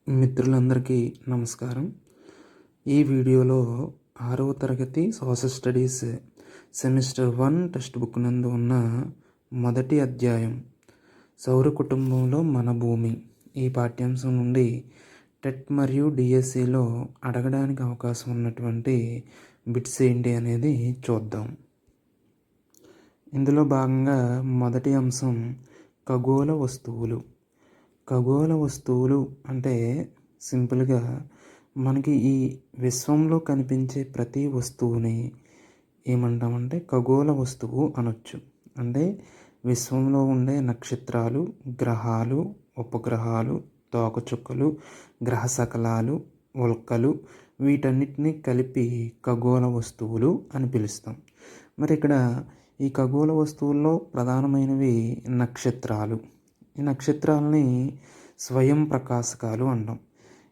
మిత్రులందరికీ నమస్కారం. ఈ వీడియోలో 6వ తరగతి social studies semester 1 text book నందు ఉన్న మొదటి అధ్యాయం సౌర కుటుంబంలో మన భూమి ఈ పాఠ్యాంశం నుండి టెట్ మరియు డిఎస్సిలో అడగడానికి అవకాశం ఉన్నటువంటి బిట్స్ ఏంటి అనేది చూద్దాం. ఇందులో భాగంగా మొదటి అంశం ఖగోళ వస్తువులు. ఖగోళ వస్తువులు అంటే సింపుల్గా మనకి ఈ విశ్వంలో కనిపించే ప్రతి వస్తువుని ఏమంటామంటే ఖగోళ వస్తువు అనొచ్చు. అంటే విశ్వంలో ఉండే నక్షత్రాలు, గ్రహాలు, ఉపగ్రహాలు, తోకచుక్కలు, గ్రహ శకలాలు, ఉల్కలు వీటన్నిటిని కలిపి ఖగోళ వస్తువులు అని పిలుస్తాం. మరి ఇక్కడ ఈ ఖగోళ వస్తువుల్లో ప్రధానమైనవి నక్షత్రాలు. ఈ నక్షత్రాలని స్వయం ప్రకాశకాలు అంటాం.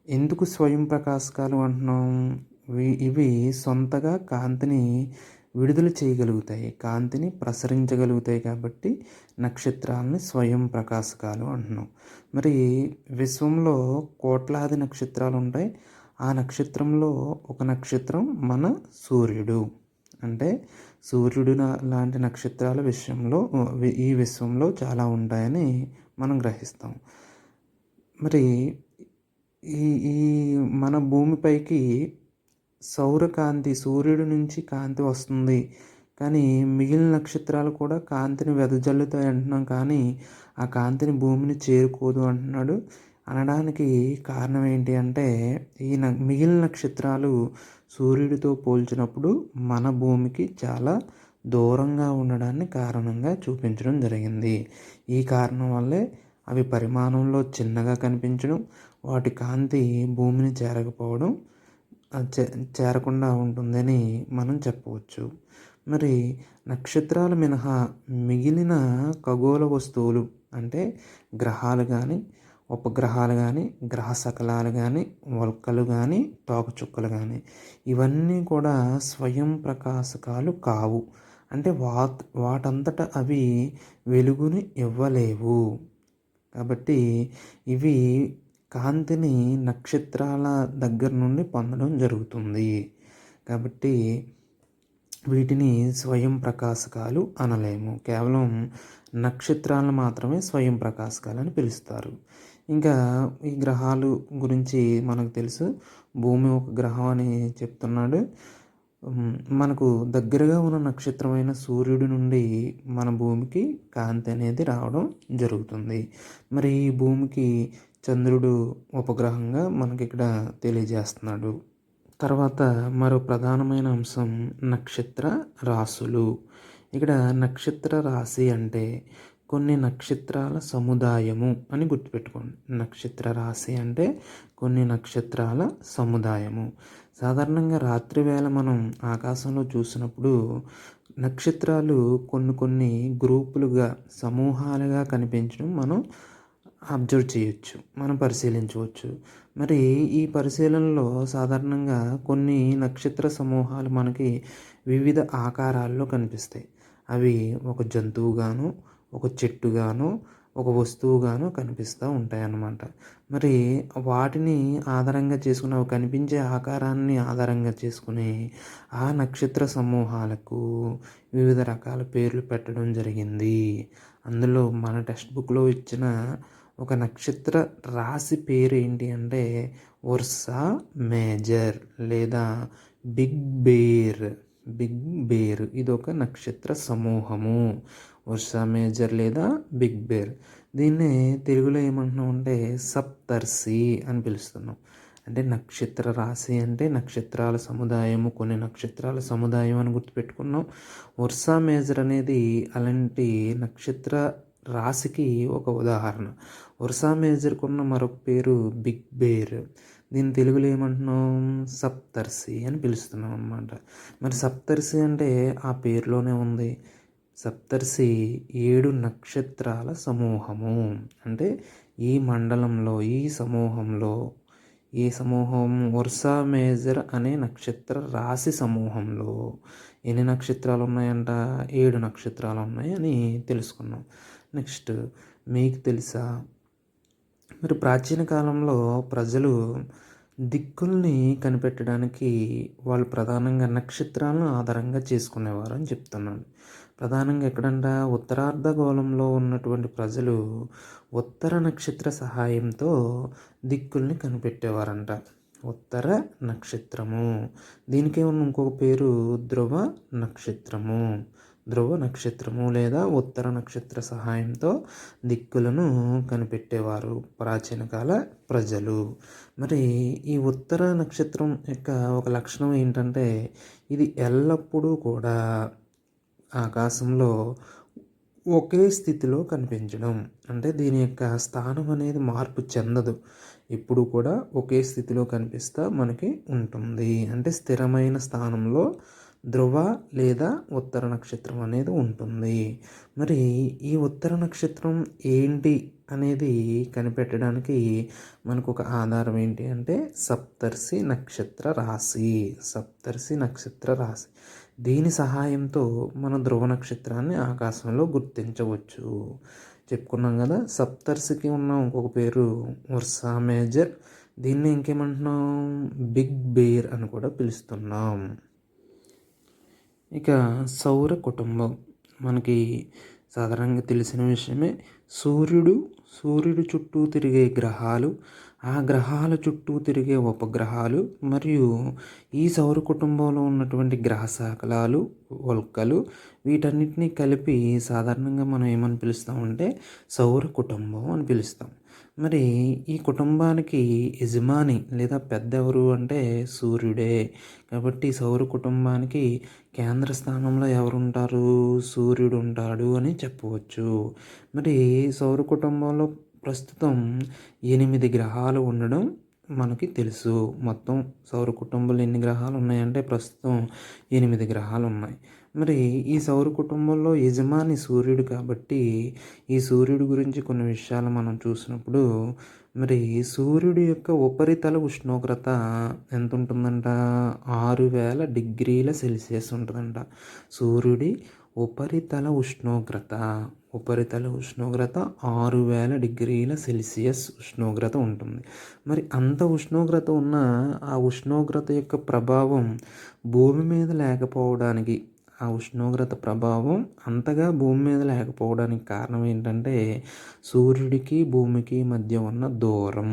ఎందుకు స్వయం ప్రకాశకాలు అంటున్నాం? ఇవి సొంతగా కాంతిని విడుదల చేయగలుగుతాయి, కాంతిని ప్రసరించగలుగుతాయి కాబట్టి నక్షత్రాలని స్వయం ప్రకాశకాలు అంటున్నాం. మరి విశ్వంలో కోట్లాది నక్షత్రాలు ఉంటాయి. ఆ నక్షత్రంలో ఒక నక్షత్రం మన సూర్యుడు. అంటే సూర్యుడు లాంటి నక్షత్రాల ఈ విశ్వంలో చాలా ఉంటాయని మనం గ్రహిస్తాం. మరి ఈ ఈ మన భూమిపైకి సౌరకాంతి, సూర్యుడి నుంచి కాంతి వస్తుంది, కానీ మిగిలిన నక్షత్రాలు కూడా కాంతిని వెదజల్లుతాయి అంటున్నాం, కానీ ఆ కాంతిని భూమిని చేరుకోదు అంటున్నాడు. అనడానికి కారణం ఏంటి అంటే ఈ మిగిలిన నక్షత్రాలు సూర్యుడితో పోల్చినప్పుడు మన భూమికి చాలా దూరంగా ఉండడాన్ని కారణంగా చూపించడం జరిగింది. ఈ కారణం వల్లే అవి పరిమాణంలో చిన్నగా కనిపించడం, వాటి కాంతి భూమిని చేరకపోవడం, చేరకుండా ఉంటుందని మనం చెప్పవచ్చు. మరి నక్షత్రాలు మినహా మిగిలిన ఖగోళ వస్తువులు అంటే గ్రహాలు కానీ, ఉపగ్రహాలు కానీ, గ్రహ శకలాలు కానీ, ఉల్కలు కానీ, తోకచుక్కలు కానీ ఇవన్నీ కూడా స్వయం ప్రకాశకాలు కావు. అంటే వాటంతట అవి వెలుగుని ఇవ్వలేవు. కాబట్టి ఇవి కాంతిని నక్షత్రాల దగ్గర నుండి పొందడం జరుగుతుంది. కాబట్టి వీటిని స్వయం ప్రకాశకాలు అనలేము. కేవలం నక్షత్రాలను మాత్రమే స్వయం ప్రకాశకాలు అని పిలుస్తారు. ఇంకా ఈ గ్రహాలు గురించి మనకు తెలుసు. భూమి ఒక గ్రహం అని చెప్తున్నాడు. మనకు దగ్గరగా ఉన్న నక్షత్రమైన సూర్యుడి నుండి మన భూమికి కాంతి అనేది రావడం జరుగుతుంది. మరి ఈ భూమికి చంద్రుడు ఉపగ్రహంగా మనకి ఇక్కడ తెలియజేస్తున్నాడు. తర్వాత మరో ప్రధానమైన అంశం నక్షత్ర రాశులు. ఇక్కడ నక్షత్ర రాశి అంటే కొన్ని నక్షత్రాల సముదాయము అని గుర్తుపెట్టుకోండి. నక్షత్ర రాశి అంటే కొన్ని నక్షత్రాల సముదాయము. సాధారణంగా రాత్రి వేళ మనం ఆకాశంలో చూసినప్పుడు నక్షత్రాలు కొన్ని గ్రూపులుగా, సమూహాలుగా కనిపించడం మనం అబ్జర్వ్ చేయొచ్చు, మనం పరిశీలించవచ్చు. మరి ఈ పరిశీలనలో సాధారణంగా కొన్ని నక్షత్ర సమూహాలు మనకి వివిధ ఆకారాల్లో కనిపిస్తాయి. అవి ఒక జంతువుగాను, ఒక చెట్టుగాను, ఒక వస్తువుగాను కనిపిస్తూ ఉంటాయన్నమాట. మరి వాటిని ఆధారంగా చేసుకుని, అవి కనిపించే ఆకారాన్ని ఆధారంగా చేసుకుని ఆ నక్షత్ర సమూహాలకు వివిధ రకాల పేర్లు పెట్టడం జరిగింది. అందులో మన టెక్స్ట్ బుక్లో ఇచ్చిన ఒక నక్షత్ర రాశి పేరు ఏంటి అంటే ఉర్సా మేజర్ లేదా బిగ్ బేర్. బిగ్ బేర్ ఇది ఒక నక్షత్ర సమూహము. ఉర్సా మేజర్ లేదా బిగ్ బేర్. దీన్నే తెలుగులో ఏమంటున్నాం అంటే సప్తర్షి అని పిలుస్తున్నాం. అంటే నక్షత్ర రాశి అంటే నక్షత్రాల సముదాయము, కొన్ని నక్షత్రాల సముదాయం అని గుర్తుపెట్టుకున్నాం. ఉర్సా మేజర్ అనేది అలాంటి నక్షత్ర రాశికి ఒక ఉదాహరణ. ఉర్సా మేజర్కు ఉన్న మరొక పేరు బిగ్ బేర్. దీన్ని తెలుగులో ఏమంటున్నాం? సప్తర్షి అని పిలుస్తున్నాం అన్నమాట. మరి సప్తర్షి అంటే ఆ పేరులోనే ఉంది. సప్తర్షి 7 నక్షత్రాల సమూహము. అంటే ఈ మండలంలో, ఈ సమూహంలో, ఈ సమూహం ఉర్సా మేజర్ అనే నక్షత్ర రాశి సమూహంలో ఎన్ని నక్షత్రాలు ఉన్నాయంట? 7 నక్షత్రాలు ఉన్నాయి అని తెలుసుకున్నాం. నెక్స్ట్, మీకు తెలుసా మరి ప్రాచీన కాలంలో ప్రజలు దిక్కుల్ని కనిపెట్టడానికి వాళ్ళు ప్రధానంగా నక్షత్రాలను ఆధారంగా చేసుకునేవారు అని చెప్తున్నాడు. ప్రధానంగా ఎక్కడంట ఉత్తరార్ధగోళంలో ఉన్నటువంటి ప్రజలు ఉత్తర నక్షత్ర సహాయంతో దిక్కుల్ని కనిపెట్టేవారంట. ఉత్తర నక్షత్రము, దీనికి ఉన్న ఇంకొక పేరు ధ్రువ నక్షత్రము. ధ్రువ నక్షత్రము లేదా ఉత్తర నక్షత్ర సహాయంతో దిక్కులను కనిపెట్టేవారు ప్రాచీన కాల ప్రజలు. మరి ఈ ఉత్తర నక్షత్రం యొక్క ఒక లక్షణం ఏంటంటే ఇది ఎల్లప్పుడూ కూడా ఆకాశంలో ఒకే స్థితిలో కనిపించడం. అంటే దీని యొక్క స్థానం అనేది మార్పు చెందదు, ఇప్పుడు కూడా ఒకే స్థితిలో కనిపిస్తూ మనకి ఉంటుంది. అంటే స్థిరమైన స్థానంలో ధ్రువ లేదా ఉత్తర నక్షత్రం అనేది ఉంటుంది. మరి ఈ ఉత్తర నక్షత్రం ఏంటి అనేది కనిపెట్టడానికి మనకు ఒక ఆధారం ఏంటి అంటే సప్తర్షి నక్షత్ర రాశి. సప్తర్షి నక్షత్ర రాశి, దీని సహాయంతో మన ధ్రువ నక్షత్రాన్ని ఆకాశంలో గుర్తించవచ్చు. చెప్పుకున్నాం కదా, సప్తర్షికి ఉన్న ఇంకొక పేరు ఉర్సా మేజర్. దీన్ని ఇంకేమంటున్నాం, బిగ్ బేర్ అని కూడా పిలుస్తున్నాం. ఇక సౌర కుటుంబం మనకి సాధారణంగా తెలిసిన విషయమే. సూర్యుడు చుట్టూ తిరిగే గ్రహాలు, ఆ గ్రహాల చుట్టూ తిరిగే ఉపగ్రహాలు మరియు ఈ సౌర కుటుంబంలో ఉన్నటువంటి గ్రహ శాఖలాలు, ఉల్కలు, వీటన్నిటినీ కలిపి సాధారణంగా మనం ఏమని పిలుస్తామంటే సౌర కుటుంబం అని పిలుస్తాం. మరి ఈ కుటుంబానికి యజమాని లేదా పెద్ద ఎవరు అంటే సూర్యుడే. కాబట్టి సౌర కుటుంబానికి కేంద్ర స్థానంలో ఎవరుంటారు, సూర్యుడు ఉంటాడు అని చెప్పవచ్చు. మరి సౌర కుటుంబంలో ప్రస్తుతం 8 గ్రహాలు ఉండడం మనకి తెలుసు. మొత్తం సౌర కుటుంబంలో ఎన్ని గ్రహాలు ఉన్నాయంటే ప్రస్తుతం 8 గ్రహాలు ఉన్నాయి. మరి ఈ సౌర కుటుంబంలో యజమాని సూర్యుడు కాబట్టి ఈ సూర్యుడి గురించి కొన్ని విషయాలు మనం చూసినప్పుడు, మరి సూర్యుడి యొక్క ఉపరితల ఉష్ణోగ్రత ఎంత ఉంటుందంట, 6000 డిగ్రీల సెల్సియస్ ఉంటుందంట. సూర్యుడి ఉపరితల ఉష్ణోగ్రత 6000 డిగ్రీల సెల్సియస్ ఉష్ణోగ్రత ఉంటుంది. మరి అంత ఉష్ణోగ్రత ఉన్న ఆ ఉష్ణోగ్రత యొక్క ప్రభావం భూమి మీద లేకపోవడానికి, ఆ ఉష్ణోగ్రత ప్రభావం అంతగా భూమి మీద లేకపోవడానికి కారణం ఏంటంటే సూర్యుడికి భూమికి మధ్య ఉన్న దూరం.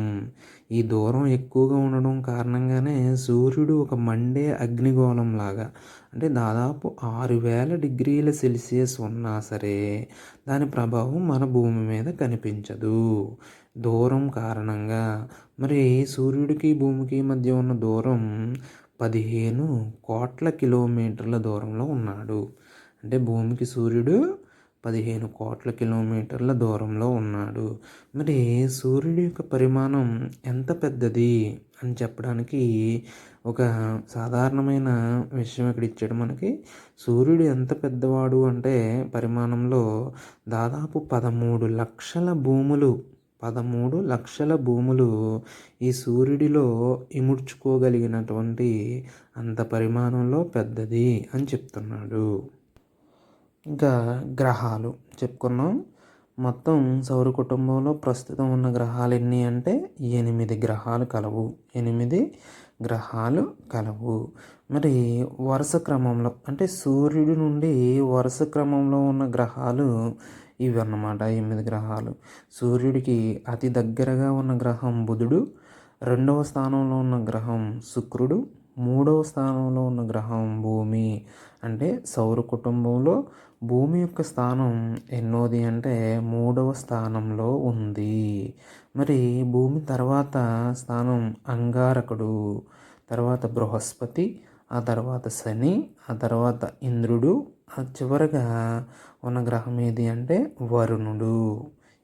ఈ దూరం ఎక్కువగా ఉండడం కారణంగానే సూర్యుడు ఒక మండే అగ్నిగోళం లాగా, అంటే దాదాపు 6000 డిగ్రీల సెల్సియస్ ఉన్నా సరే దాని ప్రభావం మన భూమి మీద కనిపించదు, దూరం కారణంగా. మరి సూర్యుడికి భూమికి మధ్య ఉన్న దూరం 15 కోట్ల కిలోమీటర్ల దూరంలో ఉన్నాడు. అంటే భూమికి సూర్యుడు 15 కోట్ల కిలోమీటర్ల దూరంలో ఉన్నాడు. మరి సూర్యుడి యొక్క పరిమాణం ఎంత పెద్దది అని చెప్పడానికి ఒక సాధారణమైన విషయం ఇక్కడ ఇచ్చాడు మనకి. సూర్యుడు ఎంత పెద్దవాడు అంటే పరిమాణంలో దాదాపు 13 లక్షల భూములు ఈ సూర్యుడిలో ఇముడ్చుకోగలిగినటువంటి అంత పరిమాణంలో పెద్దది అని చెప్తున్నాడు. ఇంకా గ్రహాలు చెప్పుకున్నాం. మొత్తం సౌర కుటుంబంలో ప్రస్తుతం ఉన్న గ్రహాలు ఎన్ని అంటే 8 గ్రహాలు కలవు. 8 గ్రహాలు కలవు. మరి వరుస క్రమంలో అంటే సూర్యుడి నుండి వరుస క్రమంలో ఉన్న గ్రహాలు ఇవి అన్నమాట. 8 గ్రహాలు. సూర్యుడికి అతి దగ్గరగా ఉన్న గ్రహం బుధుడు, 2వ స్థానంలో ఉన్న గ్రహం శుక్రుడు, 3వ స్థానంలో ఉన్న గ్రహం భూమి. అంటే సౌర కుటుంబంలో భూమి యొక్క స్థానం ఎన్నోది అంటే 3వ స్థానంలో ఉంది. మరి భూమి తర్వాత స్థానం అంగారకుడు, తర్వాత బృహస్పతి, ఆ తర్వాత శని, ఆ తర్వాత ఇంద్రుడు, ఆ చివరగా ఉన్న గ్రహం ఏది అంటే వరుణుడు.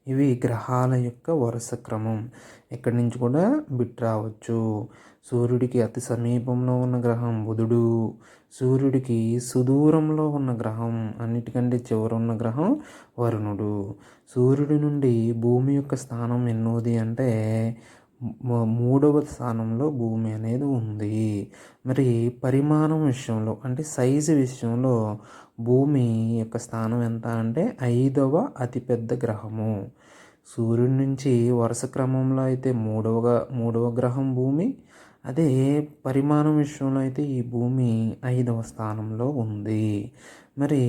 ఇవి గ్రహాల యొక్క వరుస క్రమం. ఇక్కడి నుంచి కూడా బిట్ రావచ్చు. సూర్యుడికి అతి సమీపంలో ఉన్న గ్రహం బుధుడు, సూర్యుడికి సుదూరంలో ఉన్న గ్రహం, అన్నిటికంటే చివరున్న గ్రహం వరుణుడు. సూర్యుడి నుండి భూమి యొక్క స్థానం ఎన్నోది అంటే 3వ స్థానంలో భూమి అనేది ఉంది. మరి పరిమాణం విషయంలో అంటే సైజు విషయంలో భూమి యొక్క స్థానం ఎంత అంటే 5వ అతిపెద్ద గ్రహము. సూర్యుడి నుంచి వరుస క్రమంలో అయితే మూడవ గ్రహం భూమి. అదే పరిమాణం విషయంలో అయితే ఈ భూమి 5వ స్థానంలో ఉంది. మరి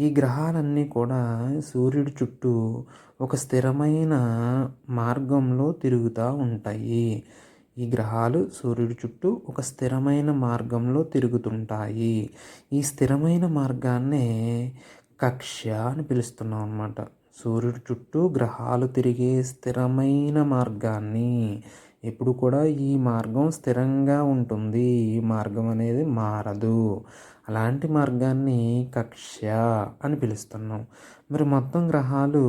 ఈ గ్రహాలన్నీ కూడా సూర్యుడి చుట్టూ ఒక స్థిరమైన మార్గంలో తిరుగుతూ ఉంటాయి. ఈ గ్రహాలు సూర్యుడి చుట్టూ ఒక స్థిరమైన మార్గంలో తిరుగుతుంటాయి. ఈ స్థిరమైన మార్గాన్నే కక్ష్య అని పిలుస్తున్నాం అన్నమాట. సూర్యుడి చుట్టూ గ్రహాలు తిరిగే స్థిరమైన మార్గాన్ని, ఎప్పుడు కూడా ఈ మార్గం స్థిరంగా ఉంటుంది, ఈ మార్గం అనేది మారదు, అలాంటి మార్గాన్ని కక్ష్య అని పిలుస్తున్నాం. మరి మొత్తం గ్రహాలు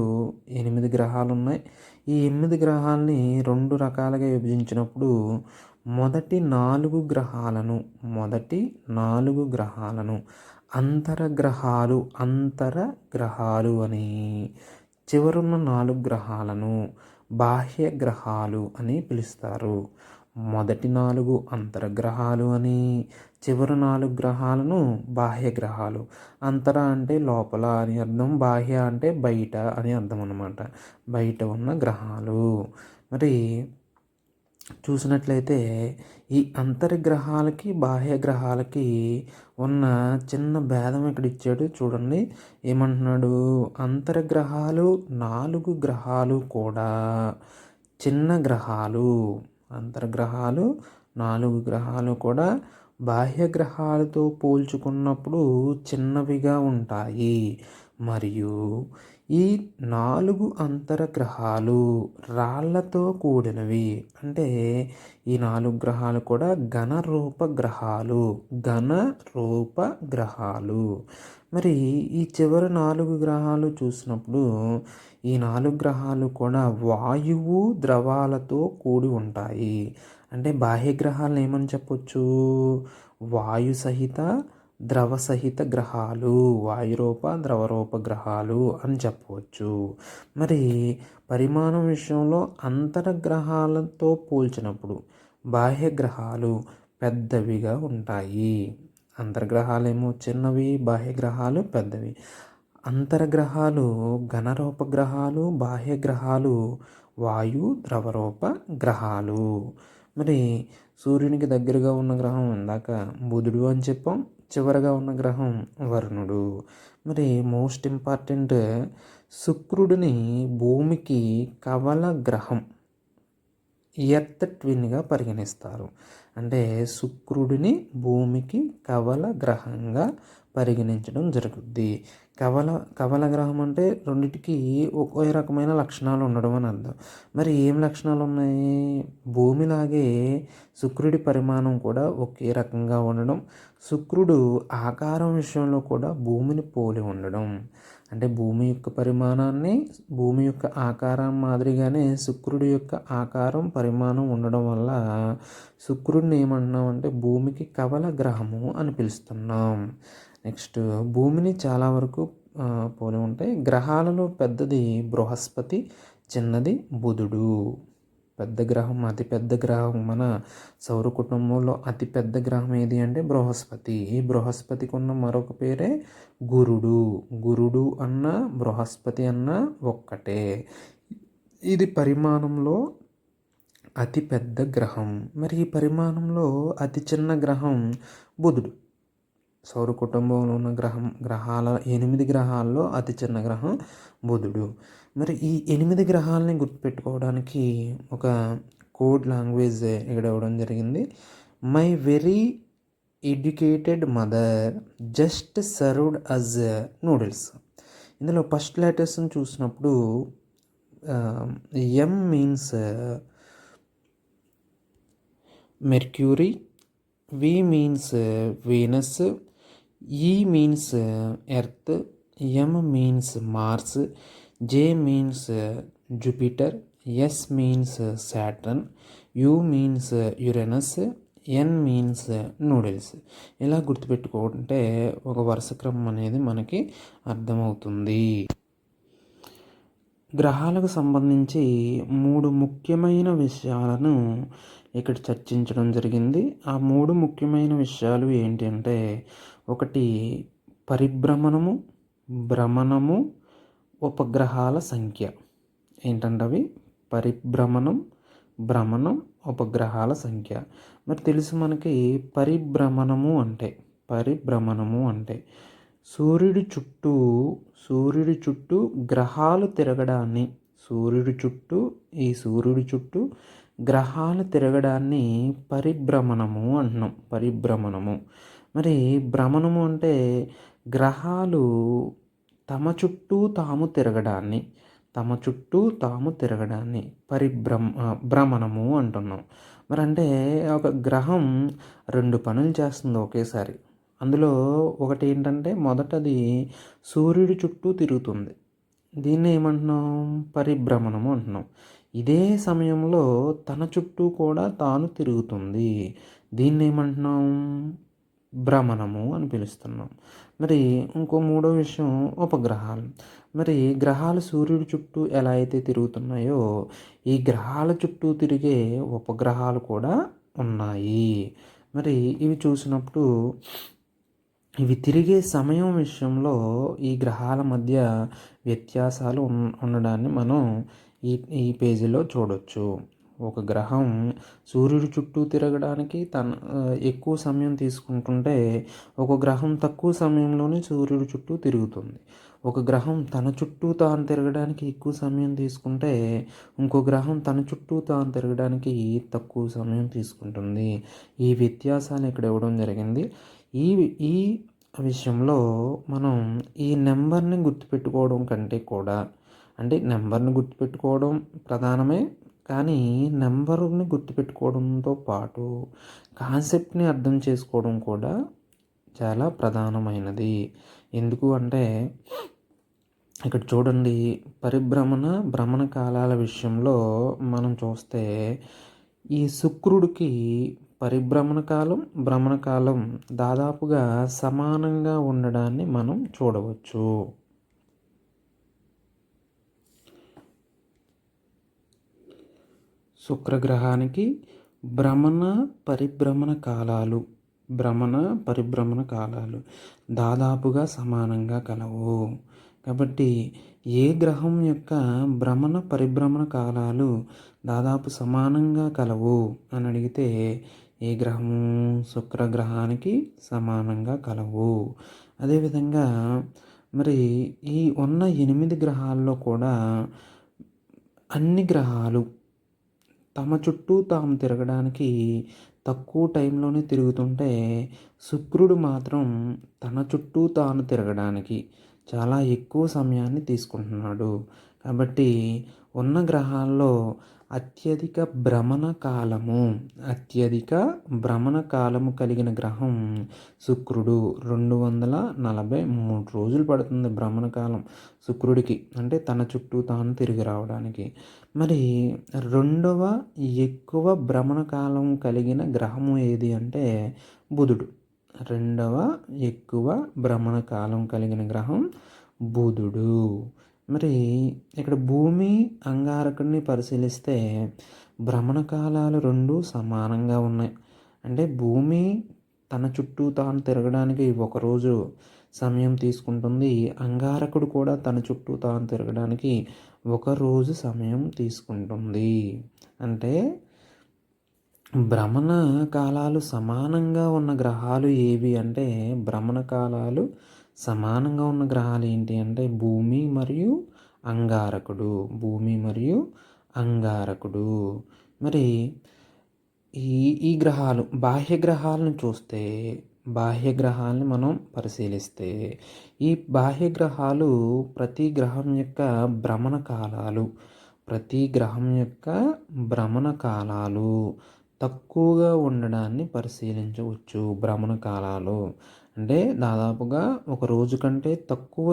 8 గ్రహాలు ఉన్నాయి. ఈ 8 గ్రహాలని 2 రకాలుగా విభజించినప్పుడు మొదటి 4 గ్రహాలను అంతరగ్రహాలు అని, చివరున్న 4 గ్రహాలను బాహ్య గ్రహాలు అని పిలుస్తారు. మొదటి 4 అంతర్గ్రహాలు అని, చివరి 4 గ్రహాలను బాహ్య గ్రహాలు. అంతర అంటే లోపల అని అర్థం, బాహ్య అంటే బయట అని అర్థం అన్నమాట. బయట ఉన్న గ్రహాలు. మరి చూసినట్లయితే ఈ అంతర్గ్రహాలకి బాహ్య గ్రహాలకి ఉన్న చిన్న భేదం ఇక్కడ ఇచ్చాడు చూడండి. ఏమంటున్నాడు? అంతర్గ్రహాలు 4 గ్రహాలు కూడా చిన్న గ్రహాలు. అంతర్గ్రహాలు 4 గ్రహాలు కూడా బాహ్య గ్రహాలతో పోల్చుకున్నప్పుడు చిన్నవిగా ఉంటాయి. మరియు ఈ 4 అంతర్గ్రహాలు రాళ్లతో కూడినవి. అంటే ఈ 4 గ్రహాలు కూడా ఘనరూప గ్రహాలు. మరి ఈ చివరి 4 గ్రహాలు చూసినప్పుడు ఈ 4 గ్రహాలు కూడా వాయువు ద్రవాలతో కూడి ఉంటాయి. అంటే బాహ్య గ్రహాలను ఏమని చెప్పొచ్చు? వాయు సహిత ద్రవ సహిత గ్రహాలు, వాయురూప ద్రవరూప గ్రహాలు అని చెప్పవచ్చు. మరి పరిమాణం విషయంలో అంతర్గ్రహాలతో పోల్చినప్పుడు బాహ్య గ్రహాలు పెద్దవిగా ఉంటాయి. అంతర్గ్రహాలేమో చిన్నవి, బాహ్య గ్రహాలు పెద్దవి. అంతర్గ్రహాలు ఘనరూప గ్రహాలు, బాహ్య గ్రహాలు వాయు ద్రవరూప గ్రహాలు. మరి సూర్యునికి దగ్గరగా ఉన్న గ్రహం ఇందాక బుధుడు అని చెప్పాం, చివరగా ఉన్న గ్రహం వరుణుడు. మరి మోస్ట్ ఇంపార్టెంట్, శుక్రుడిని భూమికి కవల గ్రహం, ఎర్త్ ట్విన్గా పరిగణిస్తారు. అంటే శుక్రుడిని భూమికి కవల గ్రహంగా పరిగణించడం జరుగుద్ది. కవల గ్రహం అంటే రెండిటికి ఒకే రకమైన లక్షణాలు ఉండడం అని అర్థం. మరి ఏం లక్షణాలు ఉన్నాయి? భూమిలాగే శుక్రుడి పరిమాణం కూడా ఒకే రకంగా ఉండడం, శుక్రుడు ఆకారం విషయంలో కూడా భూమిని పోలి ఉండడం. అంటే భూమి యొక్క పరిమాణాన్ని, భూమి యొక్క ఆకారం మాదిరిగానే శుక్రుడి యొక్క ఆకారం పరిమాణం ఉండడం వల్ల శుక్రుడిని ఏమంటున్నాం అంటే భూమికి కవల గ్రహము అని పిలుస్తున్నాం. నెక్స్ట్, భూమిని చాలా వరకు పోలి ఉంటాయి. గ్రహాలలో పెద్దది బృహస్పతి, చిన్నది బుధుడు. పెద్ద గ్రహం, అతిపెద్ద గ్రహం, మన సౌర కుటుంబంలో అతిపెద్ద గ్రహం ఏది అంటే బృహస్పతి. ఈ బృహస్పతికి ఉన్న మరొక పేరే గురుడు. గురుడు అన్న బృహస్పతి అన్న ఒక్కటే. ఇది పరిమాణంలో అతిపెద్ద గ్రహం. మరి ఈ పరిమాణంలో అతి చిన్న గ్రహం బుధుడు. సౌర కుటుంబంలో ఉన్న గ్రహాల 8 గ్రహాల్లో అతి చిన్న గ్రహం బుధుడు. మరి ఈ 8 గ్రహాలని గుర్తుపెట్టుకోవడానికి ఒక కోడ్ లాంగ్వేజ్ ఇక్కడ ఇవ్వడం జరిగింది. My very educated mother just served us noodles. ఇందులో ఫస్ట్ లెటర్స్ని చూసినప్పుడు M means Mercury, V means Venus, E means Earth, M means Mars, J means Jupiter, S means Saturn, U means Uranus, N means noodles. ఇలా గుర్తుపెట్టుకుంటే ఒక వరుస క్రమం అనేది మనకి అర్థమవుతుంది. గ్రహాలకు సంబంధించి 3 ముఖ్యమైన విషయాలను ఇక్కడ చర్చించడం జరిగింది. ఆ 3 ముఖ్యమైన విషయాలు ఏంటి అంటే, ఒకటి పరిభ్రమణము, భ్రమణము, ఉపగ్రహాల సంఖ్య. ఏంటంటే అవి పరిభ్రమణం, భ్రమణం, ఉపగ్రహాల సంఖ్య. మరి తెలుసు మనకి పరిభ్రమణము అంటే సూర్యుడి చుట్టూ గ్రహాలు తిరగడాన్ని, సూర్యుడి చుట్టూ గ్రహాలు తిరగడాన్ని పరిభ్రమణము. మరి భ్రమణము అంటే గ్రహాలు తమ చుట్టూ తాము తిరగడాన్ని భ్రమణము అంటున్నాం. మరి అంటే ఒక గ్రహం 2 పనులు చేస్తుంది ఒకేసారి. అందులో ఒకటి ఏంటంటే మొదటది సూర్యుడి చుట్టూ తిరుగుతుంది. దీన్ని ఏమంటున్నాం? పరిభ్రమణము అంటున్నాం. ఇదే సమయంలో తన చుట్టూ కూడా తాను తిరుగుతుంది. దీన్ని ఏమంటున్నాం? భ్రమణము అని పిలుస్తున్నాం. మరి ఇంకో మూడో విషయం ఉపగ్రహాలు. మరి గ్రహాలు సూర్యుడి చుట్టూ ఎలా అయితే తిరుగుతున్నాయో ఈ గ్రహాల చుట్టూ తిరిగే ఉపగ్రహాలు కూడా ఉన్నాయి. మరి ఇవి చూసినప్పుడు ఇవి తిరిగే సమయం విషయంలో ఈ గ్రహాల మధ్య వ్యత్యాసాలు ఉండడాన్ని మనం ఈ పేజీలో చూడొచ్చు. ఒక గ్రహం సూర్యుడి చుట్టూ తిరగడానికి ఎక్కువ సమయం తీసుకుంటుంటే ఒక గ్రహం తక్కువ సమయంలోనే సూర్యుడి చుట్టూ తిరుగుతుంది. ఒక గ్రహం తన చుట్టూ తాను తిరగడానికి ఎక్కువ సమయం తీసుకుంటే ఇంకో గ్రహం తన చుట్టూ తాను తిరగడానికి తక్కువ సమయం తీసుకుంటుంది. ఈ వ్యత్యాసాన్ని ఇక్కడ ఇవ్వడం జరిగింది. ఈ విషయంలో మనం ఈ నెంబర్ని గుర్తుపెట్టుకోవడం కంటే కూడా, అంటే నెంబర్ని గుర్తుపెట్టుకోవడం ప్రధానమే, కానీ నెంబర్ని గుర్తుపెట్టుకోవడంతో పాటు కాన్సెప్ట్ని అర్థం చేసుకోవడం కూడా చాలా ప్రధానమైనది. ఎందుకు అంటే ఇక్కడ చూడండి, భ్రమణ కాలాల విషయంలో మనం చూస్తే ఈ శుక్రుడికి భ్రమణ కాలం దాదాపుగా సమానంగా ఉండడాన్ని మనం చూడవచ్చు. శుక్రగ్రహానికి భ్రమణ పరిభ్రమణ కాలాలు దాదాపుగా సమానంగా కలవు. కాబట్టి ఏ గ్రహం యొక్క భ్రమణ పరిభ్రమణ కాలాలు దాదాపు సమానంగా కలవు అని అడిగితే ఏ గ్రహము? శుక్రగ్రహానికి సమానంగా కలవు. అదేవిధంగా మరి ఈ ఉన్న 8 గ్రహాల్లో కూడా అన్ని గ్రహాలు తమ చుట్టూ తాము తిరగడానికి తక్కువ టైంలోనే తిరుగుతుంటే శుక్రుడు మాత్రం తన చుట్టూ తాను తిరగడానికి చాలా ఎక్కువ సమయాన్ని తీసుకుంటున్నాడు. కాబట్టి ఉన్న గ్రహాల్లో అత్యధిక భ్రమణ కాలము కలిగిన గ్రహం శుక్రుడు. 243 రోజులు పడుతుంది భ్రమణ కాలం శుక్రుడికి, అంటే తన చుట్టూ తాను తిరిగి రావడానికి. మరి రెండవ ఎక్కువ భ్రమణ కాలం కలిగిన గ్రహము ఏది అంటే బుధుడు. రెండవ ఎక్కువ భ్రమణ కాలం కలిగిన గ్రహం బుధుడు. మరి ఇక్కడ భూమి, అంగారకుడిని పరిశీలిస్తే భ్రమణ కాలాలు 2 సమానంగా ఉన్నాయి. అంటే భూమి తన చుట్టూ తాను తిరగడానికి ఒకరోజు సమయం తీసుకుంటుంది. అంగారకుడు కూడా తన చుట్టూ తాను తిరగడానికి ఒకరోజు సమయం తీసుకుంటుంది. అంటే భ్రమణ కాలాలు సమానంగా ఉన్న గ్రహాలు ఏవి అంటే, భ్రమణ కాలాలు సమానంగా ఉన్న గ్రహాలు ఏంటి అంటే భూమి మరియు అంగారకుడు. మరి ఈ గ్రహాలు బాహ్య గ్రహాలను చూస్తే, బాహ్య గ్రహాలని మనం పరిశీలిస్తే ఈ బాహ్య గ్రహాలు ప్రతి గ్రహం యొక్క భ్రమణ కాలాలు తక్కువగా ఉండడాన్ని పరిశీలించవచ్చు. భ్రమణ కాలాలు అంటే దాదాపుగా ఒక రోజు కంటే తక్కువ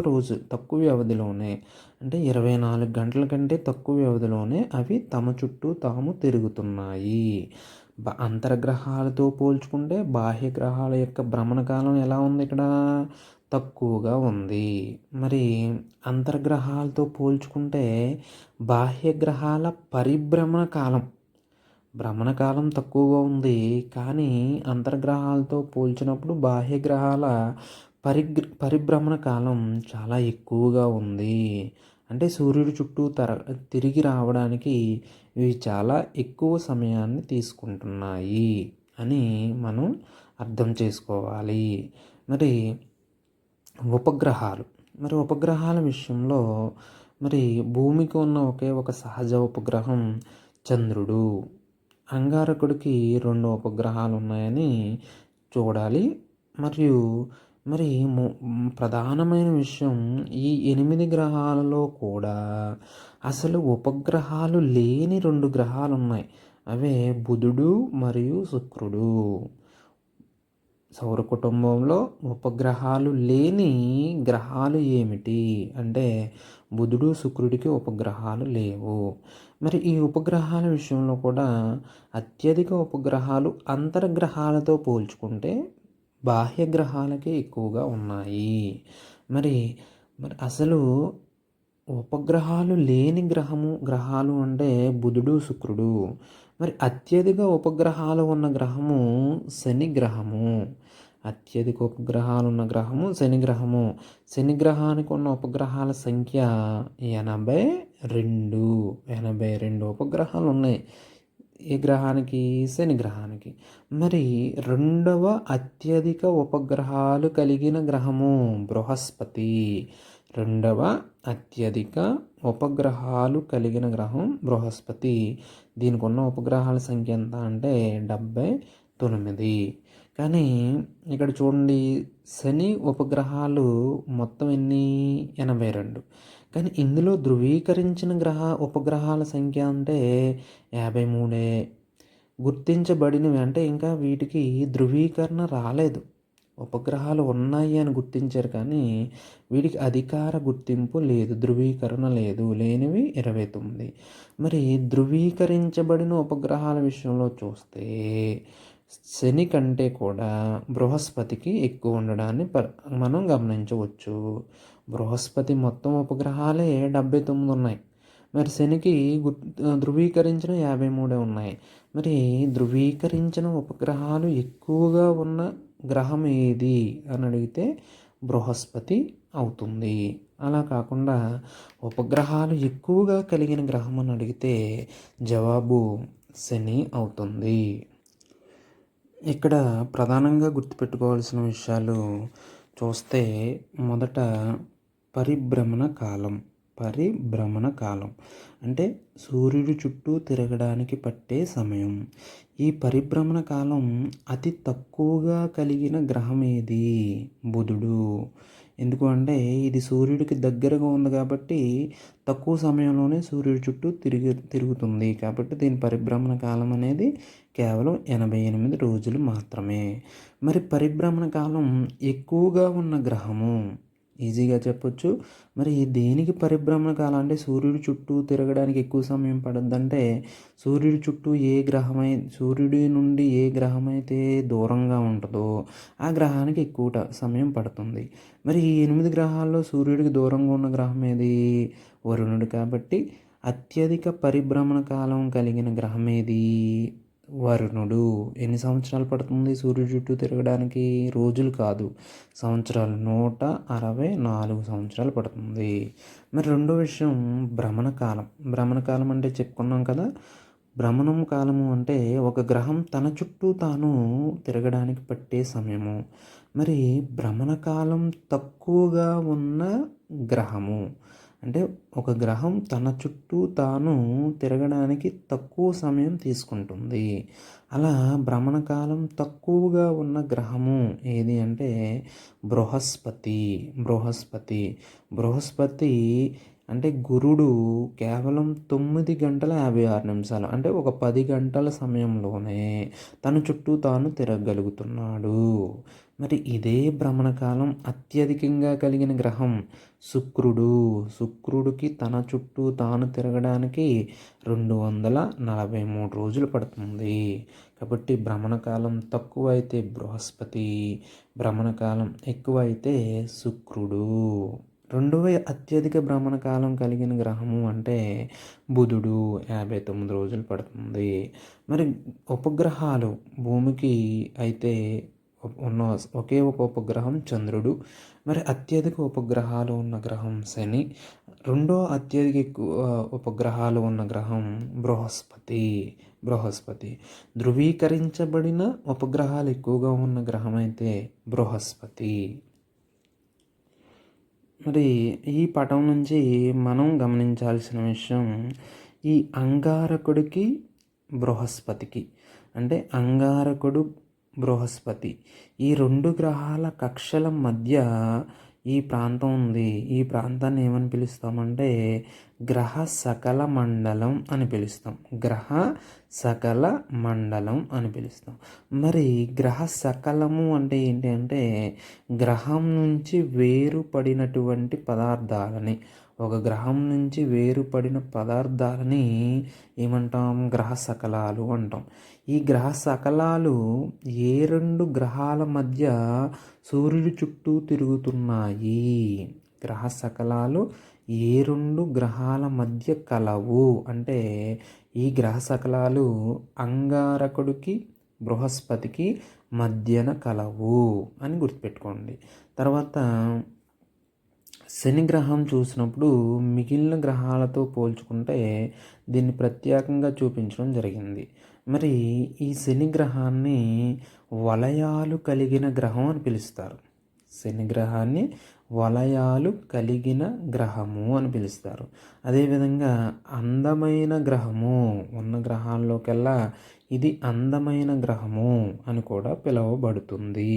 వ్యవధిలోనే, అంటే 24 గంటల కంటే తక్కువ వ్యవధిలోనే అవి తమ చుట్టూ తాము తిరుగుతున్నాయి. అంతర్గ్రహాలతో పోల్చుకుంటే బాహ్య గ్రహాల యొక్క భ్రమణ కాలం ఎలా ఉంది? ఇక్కడ తక్కువగా ఉంది. మరి అంతర్గ్రహాలతో పోల్చుకుంటే బాహ్య గ్రహాల భ్రమణ కాలం తక్కువగా ఉంది. కానీ అంతర్గ్రహాలతో పోల్చినప్పుడు బాహ్య గ్రహాల పరిభ్రమణ కాలం చాలా ఎక్కువగా ఉంది. అంటే సూర్యుడి చుట్టూ తిరిగి రావడానికి ఇవి చాలా ఎక్కువ సమయాన్ని తీసుకుంటున్నాయి అని మనం అర్థం చేసుకోవాలి. మరి ఉపగ్రహాలు ఉపగ్రహాల విషయంలో భూమికి ఉన్న ఒకే ఒక సహజ ఉపగ్రహం చంద్రుడు. అంగారకుడికి 2 ఉపగ్రహాలు ఉన్నాయని చూడాలి. మరియు మరి ప్రధానమైన విషయం, ఈ 8 గ్రహాలలో కూడా అసలు ఉపగ్రహాలు లేని 2 గ్రహాలు ఉన్నాయి. అవే బుధుడు మరియు శుక్రుడు. సౌర కుటుంబంలో ఉపగ్రహాలు లేని గ్రహాలు ఏమిటి అంటే బుధుడు, శుక్రుడికి ఉపగ్రహాలు లేవు. మరి ఈ ఉపగ్రహాల విషయంలో కూడా అత్యధిక ఉపగ్రహాలు అంతర్గ్రహాలతో పోల్చుకుంటే బాహ్య గ్రహాలకే ఎక్కువగా ఉన్నాయి. మరి అసలు ఉపగ్రహాలు లేని గ్రహాలు అంటే బుధుడు, శుక్రుడు. మరి అత్యధిక ఉపగ్రహాలు ఉన్న గ్రహము శని గ్రహము. అత్యధిక ఉపగ్రహాలు ఉన్న గ్రహము శని గ్రహము. శని గ్రహానికి ఉన్న ఉపగ్రహాల సంఖ్య 82. 82 ఉపగ్రహాలు ఉన్నాయి ఈ గ్రహానికి, శని గ్రహానికి. మరి రెండవ అత్యధిక ఉపగ్రహాలు కలిగిన గ్రహము బృహస్పతి. రెండవ అత్యధిక ఉపగ్రహాలు కలిగిన గ్రహం బృహస్పతి. దీనికి ఉన్న ఉపగ్రహాల సంఖ్య ఎంత అంటే 79. కానీ ఇక్కడ చూడండి, శని ఉపగ్రహాలు మొత్తం ఎన్ని? 82. కానీ ఇందులో ధృవీకరించిన ఉపగ్రహాల సంఖ్య అంటే 53. గుర్తించబడినవి అంటే ఇంకా వీటికి ధృవీకరణ రాలేదు. ఉపగ్రహాలు ఉన్నాయి అని గుర్తించారు కానీ వీటికి అధికార గుర్తింపు లేదు, ధృవీకరణ లేదు. లేనివి 29. మరి ధృవీకరించబడిన ఉపగ్రహాల విషయంలో చూస్తే శని కంటే కూడా బృహస్పతికి ఎక్కువ ఉండడాన్ని మనం గమనించవచ్చు. బృహస్పతి మొత్తం ఉపగ్రహాలే 79 ఉన్నాయి. మరి శనికి ధృవీకరించిన 53 ఉన్నాయి. మరి ధృవీకరించిన ఉపగ్రహాలు ఎక్కువగా ఉన్న గ్రహం ఏది అని అడిగితే బృహస్పతి అవుతుంది. అలా కాకుండా ఉపగ్రహాలు ఎక్కువగా కలిగిన గ్రహం అని అడిగితే జవాబు శని అవుతుంది. ఇక్కడ ప్రధానంగా గుర్తుపెట్టుకోవాల్సిన విషయాలు చూస్తే మొదట పరిభ్రమణ కాలం అంటే సూర్యుడి చుట్టూ తిరగడానికి పట్టే సమయం. ఈ పరిభ్రమణ కాలం అతి తక్కువగా కలిగిన గ్రహం ఏది? బుధుడు. ఎందుకు అంటే ఇది సూర్యుడికి దగ్గరగా ఉంది కాబట్టి తక్కువ సమయంలోనే సూర్యుడి చుట్టూ తిరుగుతుంది కాబట్టి దీని పరిభ్రమణ కాలం అనేది కేవలం 88 రోజులు మాత్రమే. మరి పరిభ్రమణ కాలం ఎక్కువగా ఉన్న గ్రహము ఈజీగా చెప్పొచ్చు. మరి దేనికి పరిభ్రమణ కాలం అంటే సూర్యుడి చుట్టూ తిరగడానికి ఎక్కువ సమయం పడుద్దంటే సూర్యుడి చుట్టూ సూర్యుడి నుండి ఏ గ్రహం అయితే దూరంగా ఉంటుందో ఆ గ్రహానికి ఎక్కువ సమయం పడుతుంది. మరి ఈ 8 గ్రహాల్లో సూర్యుడికి దూరంగా ఉన్న గ్రహం ఏది? వరుణుడు. కాబట్టి అత్యధిక పరిభ్రమణ కాలం కలిగిన గ్రహం ఏది? వరుణుడు. ఎన్ని సంవత్సరాలు పడుతుంది సూర్యుడి చుట్టూ తిరగడానికి? రోజులు కాదు, సంవత్సరాలు. 164 సంవత్సరాలు పడుతుంది. మరి రెండో విషయం భ్రమణ కాలం అంటే చెప్పుకున్నాం కదా. భ్రమణం కాలము అంటే ఒక గ్రహం తన చుట్టూ తాను తిరగడానికి పట్టే సమయము. మరి భ్రమణ కాలం తక్కువగా ఉన్న గ్రహము అంటే ఒక గ్రహం తన చుట్టూ తాను తిరగడానికి తక్కువ సమయం తీసుకుంటుంది. అలా భ్రమణకాలం తక్కువగా ఉన్న గ్రహము ఏది అంటే బృహస్పతి. బృహస్పతి అంటే గురుడు కేవలం 9 గంటల 56 నిమిషాలు అంటే ఒక 10 గంటల సమయంలోనే తన చుట్టూ తాను తిరగగలుగుతున్నాడు. మరి ఇదే భ్రమణకాలం అత్యధికంగా కలిగిన గ్రహం శుక్రుడికి తన చుట్టూ తాను తిరగడానికి 243 రోజులు పడుతుంది. కాబట్టి భ్రమణకాలం తక్కువ అయితే బృహస్పతి, భ్రమణకాలం ఎక్కువ అయితే శుక్రుడు. రెండవ అత్యధిక భ్రమణకాలం కలిగిన గ్రహము అంటే బుధుడు, 59 రోజులు పడుతుంది. మరి ఉపగ్రహాలు భూమికి అయితే ఉన్న ఒకే ఒక ఉపగ్రహం చంద్రుడు. మరి అత్యధిక ఉపగ్రహాలు ఉన్న గ్రహం శని. రెండో అత్యధిక ఎక్కువ ఉపగ్రహాలు ఉన్న గ్రహం బృహస్పతి. ధృవీకరించబడిన ఉపగ్రహాలు ఎక్కువగా ఉన్న గ్రహం అయితే బృహస్పతి. మరి ఈ పటం నుంచి మనం గమనించాల్సిన విషయం, ఈ అంగారకుడికి బృహస్పతికి అంటే అంగారకుడు బృహస్పతి ఈ 2 గ్రహాల కక్షల మధ్య ఈ ప్రాంతం ఉంది. ఈ ప్రాంతాన్ని ఏమని పిలుస్తామంటే గ్రహ సకల మండలం అని పిలుస్తాం. గ్రహ సకల మండలం అని పిలుస్తాం. మరి గ్రహ సకలము అంటే ఏంటి అంటే గ్రహం నుంచి వేరుపడినటువంటి పదార్థాలని, ఒక గ్రహం నుంచి వేరుపడిన పదార్థాలని ఏమంటాం? గ్రహ సకలాలు అంటాం. ఈ గ్రహ సకలాలు ఏ 2 గ్రహాల మధ్య సూర్యుడి చుట్టూ తిరుగుతున్నాయి? గ్రహ శకలాలు ఏ 2 గ్రహాల మధ్య కలవు అంటే ఈ గ్రహ శకలాలు అంగారకుడికి బృహస్పతికి మధ్యన కలవు అని గుర్తుపెట్టుకోండి. తర్వాత శని గ్రహం చూసినప్పుడు మిగిలిన గ్రహాలతో పోల్చుకుంటే దీన్ని ప్రత్యేకంగా చూపించడం జరిగింది. మరి ఈ శని గ్రహాన్ని వలయాలు కలిగిన గ్రహం అని పిలుస్తారు. శని గ్రహాన్ని వలయాలు కలిగిన గ్రహము అని పిలుస్తారు. అదేవిధంగా అందమైన గ్రహము ఉన్న గ్రహాల్లోకెల్లా ఇది అందమైన గ్రహము అని కూడా పిలువబడుతుంది.